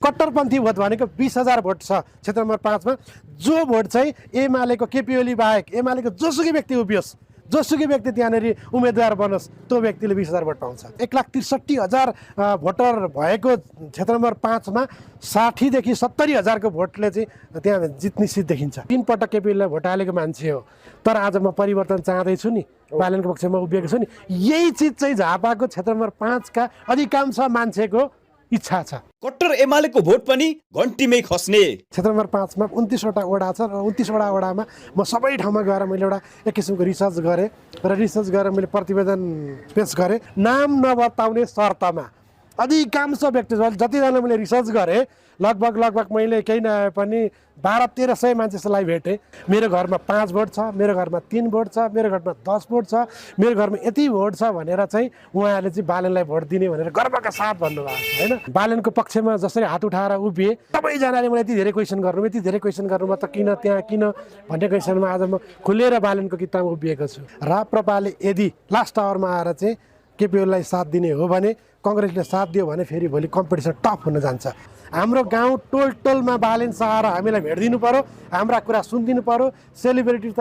कट्टरपन्थी vote भनेको 20,000 vote छ क्षेत्र नम्बर 5 मा। जो भोट चाहिँ एमालेको केपी ओली बाहेक एमालेको जोसुकै व्यक्ति उभियोस्, जोसुकै व्यक्ति त्यहाँनिर उम्मेदवार बनोस्, त्यो व्यक्तिले 20,000 भोट पाउँछ। 1,63,000 भोटर भएको क्षेत्र नम्बर 5 मा 60 देखि 70,000 को भोटले चाहिँ त्यहाँ जित निश्चित देखिन्छ। 3 पटक केपी ओलीलाई भोट हालेको मान्छे हो, तर आज म परिवर्तन चाहदैछु नि, बालनको पक्षमा उभिएको छु नि। यही चिज चाहिँ झापाको क्षेत्र नम्बर 5 का अधिकांश मान्छेको इच्छा छ। कट्टर एमालेको भोट पनि घन्टीमै खस्ने। क्षेत्र नम्बर 5 मा 29 वटा वडा छ र 29 वटा वडामा म सबै ठाउँमा गएर मैले एउटा एक किसिमको रिसर्च गरेँ र रिसर्च गरेर मैले प्रतिवेदन पेश गरेँ। नाम नबताउने शर्तमा अधिकांश व्यक्ति जतिजना मैले रिसर्च गरेँ लगभग मैले केही नआए पनि 1200-1300 मान्छेलाई भेटेँ। मेरो घरमा 5 भोट छ, मेरो घरमा 3 भोट छ, मेरो घरमा 10 भोट छ, मेरो घरमा यति भोट छ भनेर चाहिँ उहाँहरूले चाहिँ बालनलाई भोट दिने भनेर गर्वका साथ भन्नुभएको छ हैन। बालनको पक्षमा जसरी हात उठाएर उभिए सबैजनाले मलाई यति धेरै क्वेसन गर्नुभयो त किन त्यहाँ किन भन्ने क्वेसनमा आज म खुलेर बालनको किताबमा उभिएको छु। राप्रपाले यदि लास्ट आवरमा आएर चाहिँ केपी ओलीलाई साथ दिने हो भने, कांग्रेसले साथ दियो भने फेरि भोलि कम्पिटिसन टफ हुन जान्छ। हाम्रो गाउँ टोलमा बालेन सहारा हामीलाई भेट्दिनु पर्यो, हाम्रा कुरा सुनिदिनु पर्यो। सेलिब्रिटी त